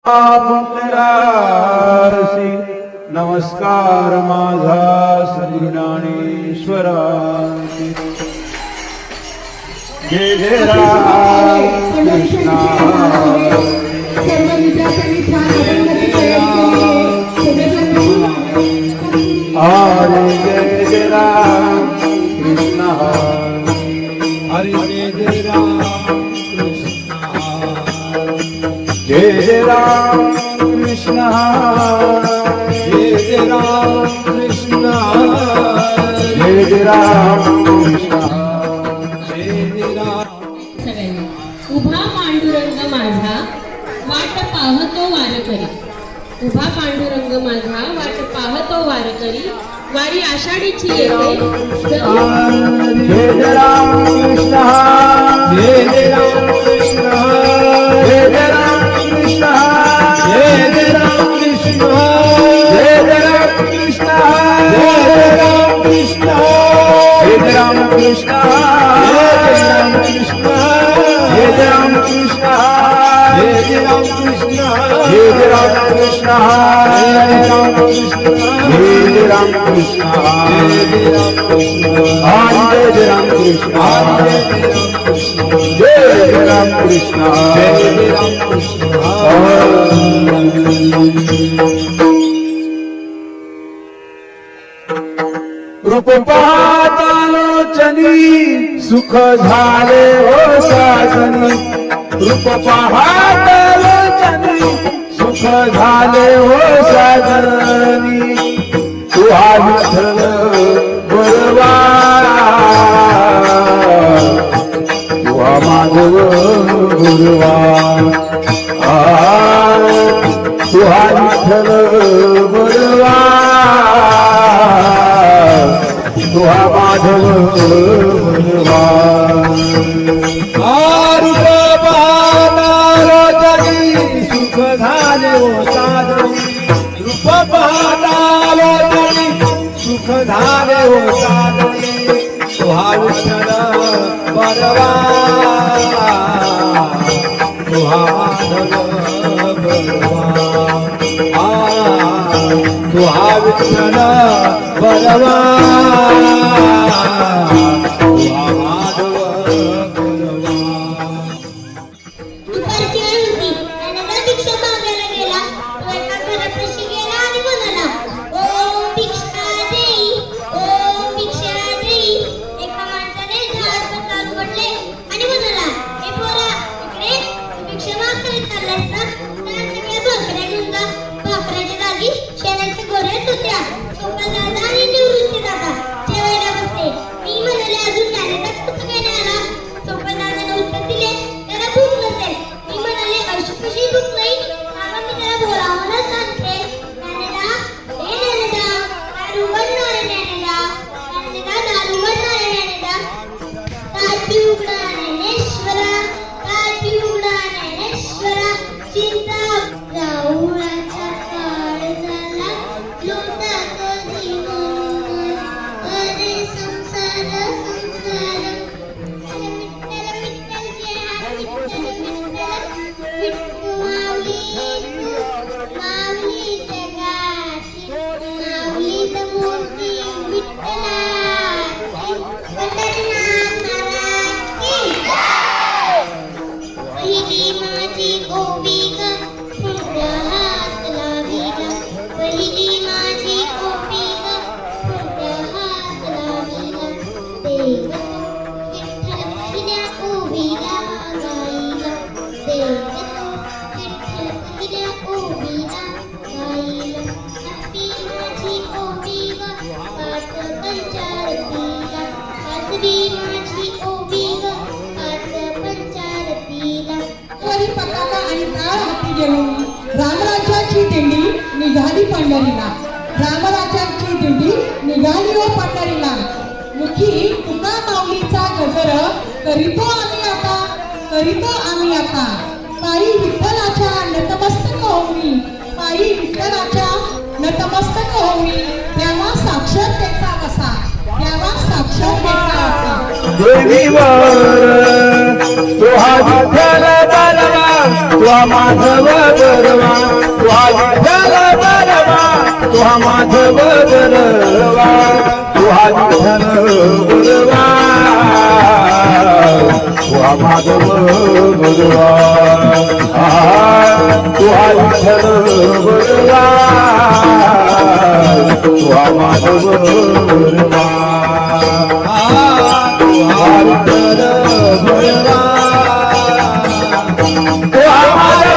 आपणारसी नमस्कार माझा सद्गुरु ज्ञानेश्वरा जय जय राम कृष्ण हरे जय जय राम कृष्ण हरे जय राम जय जय राम कृष्ण जय जय राम कृष्ण जय जय राम कृष्ण जय जय राम। उभा पांडुरंग माझा वाट पाहतो वारकरी, उभा पांडुरंग माझा वाट पाहतो वारकरी, वारी आषाढीची येते जय जय राम कृष्ण जय जय राम कृष्ण जय जय राम कृष्ण जय जय राम कृष्ण जय जय राम कृष्ण जय जय राम कृष्ण जय जय राम कृष्ण जय जय राम कृष्ण जय जय राम कृष्ण जय जय राम कृष्ण जय जय राम कृष्ण जय जय राम कृष्ण जय जय राम कृष्ण जय जय राम कृष्ण जय जय राम कृष्ण रूप पाहतालोचनी सुख झाले हो साजनी, रूप पाहतालोचनी सुख झाले हो साजनी, तू हा विठ्ठल बरवा तू हा माधव गुरुवा, तू हा विठ्ठल बरवा तू हा माधव गुरुवा। रूप पाहतालोचनी सुख झाले हो साजनी, रूप पाहतालोचनी सुख झाले हो साजनी, तू हा विठ्ठल बरवा तू हा माधव बरवा, तू हा विठ्ठल बरवा तू हा माधव बरवा। दुपारची वेळ होती. त्यानंतर भिक्षा मागायला गेला. तो एका घरापाशी गेला आणि म्हणाला, ओम भिक्षा देई, ओम भिक्षा देई. एका माणसाने झाड हातात पकडले आणि म्हणाला, हे पोरा, इकडे तू भिक्षा मागायला चाललायस ना? त्या सगळ्या भाकऱ्या घेऊन जा. भाकऱ्याच्या जागी शेणाचे गोरे होत्या. सोपानदादा आणि निवृत्ती दादा जेवायला बसले. मी म्हणाले, अजून ज्ञानेदार कसं काय नाही आला? सोपानदादाने उत्तर दिले, त्याला भूक नसेल. मी म्हणाले, अशी भूक नाही, मामा मी त्याला बोलावूनच सांगते. ज्ञानेदा, हे ज्ञानेदा, दारू उघडणारे ज्ञानेदा, ज्ञानेदा, दारू उघडणारे ज्ञानेदा, ताटी उघडा ज्ञानेश्वरा, ताटी उघडा ज्ञानेश्वरा, चिंता राहुळाचा काळ झाला, लोटात दिवस, अरे संसार संसार, विठ्ठल विठ्ठल जय हा विठ्ठल विठ्ठल, विठ्ठू माऊली तू माऊली जगाची, माऊलीच मूर्ती विठ्ठलाची, पंढरीनाथ महाराज की जय. पहिली माझी ओवी ग पुढ्या हात लावी ग, पहिली माझी ओवी ग पुढ्या हात लावी ग, देव तू विठ्ठल पहिल्या ओवीला गाई ग, देव तू विठ्ठल पहिल्या ओवीला गाई ग, सातवी माझी ओवी ग पाच पंचारती ग, पाचवी माझी ओवी ग पाच पंचारती ग. हरी पताका आणि काळ हाती घेऊन रामराज्याची दिंडी निघाली पंढरीला, रामराज्याची दिंडी निघाली हो पंढरीला. मुखी तुका माऊलीचा गजर करीतो आम्ही आता, करीतो आम्ही आता, पायी विठ्ठलाच्या नतमस्तक होऊनी, पायी विठ्ठलाच्या नतमस्तक होऊनी, तेव्हा साक्षर त्याचा कसा, तेव्हा साक्षर त्याचा कसा. देवीवर तो हा विठ्ठल बलवा तो हा माधव बलवा माधव बलवा तुहा विठ्ठल बलवा तुहा माधव बलवा तुहा विठ्ठल बलवा तुहा माधव बलवा तुहा विठ्ठल बलवा तुहा माधव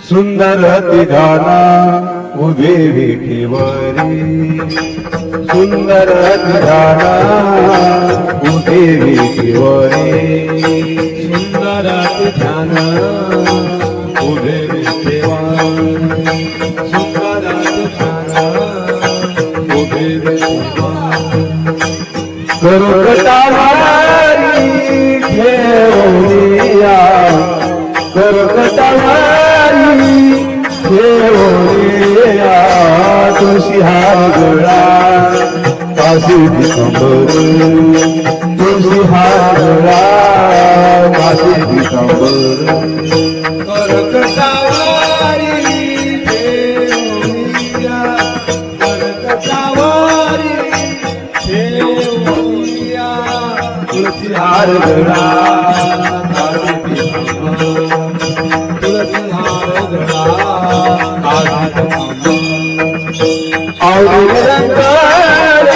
सुंदर तिघाना उभे विठेवरी सुंदर तिघाना उभे विठेवरी सुंदर तिघाना उभे विठेवरी सुंदर तिघाना उभे विठेवरी करकटावारी ठेवूया करकटावारी ठेवूया तुळशी हार गळा काशी दिगंबर तुळशी हार गळा काशी दिगंबर करकटावारी ठेवूया करकटावारी ठेवूया तुळशी हार गळा काशी दिगंबर तुळशी हार गळा काशी दिगंबर आवडी रंगार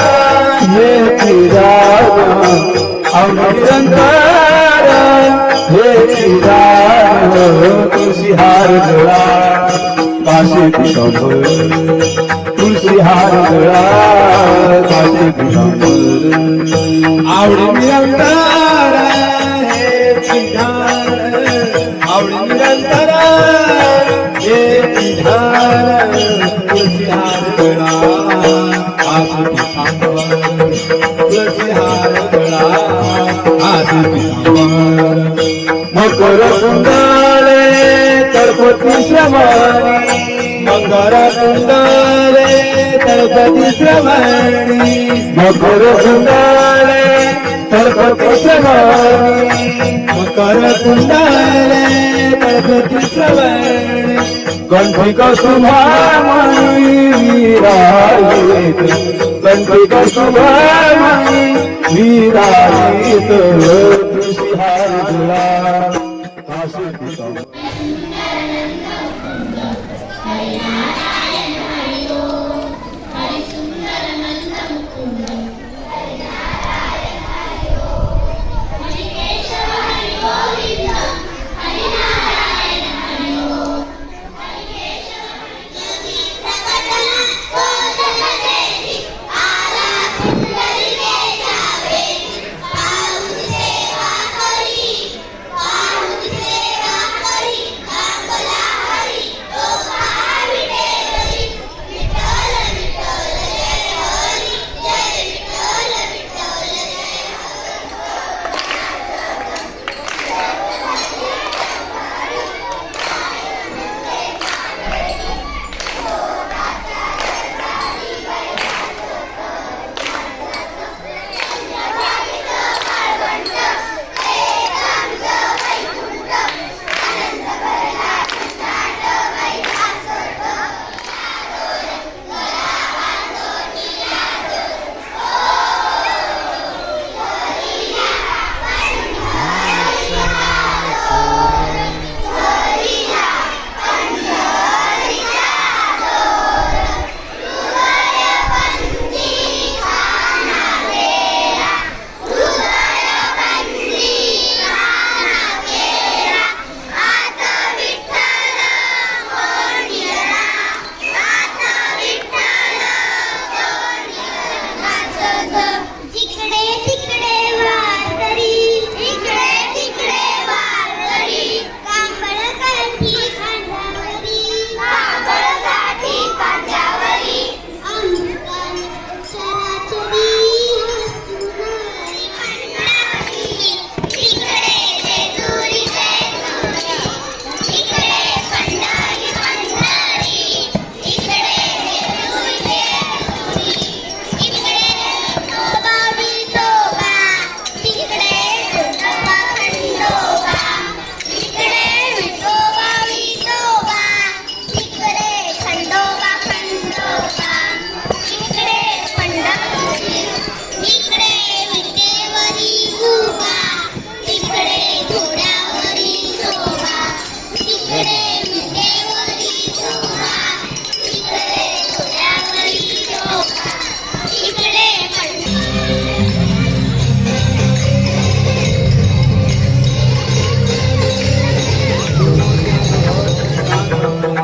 हे चिराग आवडी रंगार हे चिराग तुळशी हार गळा काशी दिगंबर तुळशी हार गळा काशी दिगंबर आवडी रंगार हे चिराग आवडी रंगार हे चिराग तुळशी हार गळा काशी दिगंबर तुळशी हार गळा काशी दिगंबर मकर कुंडले तळपती श्रवणी मकर कुंडले तळपती श्रवणी मकर कुंडले तळपती श्रवणी मकर कुंडले तळपती श्रवणी कंठी कुसुमामणी विराजित कंठी कुसुमामणी विराजित तुळशी हार गळा काशी दिगंबर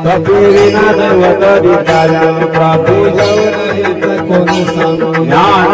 कपिविना दैवत विचार प्रभू जवळ कोण सांगू ज्ञान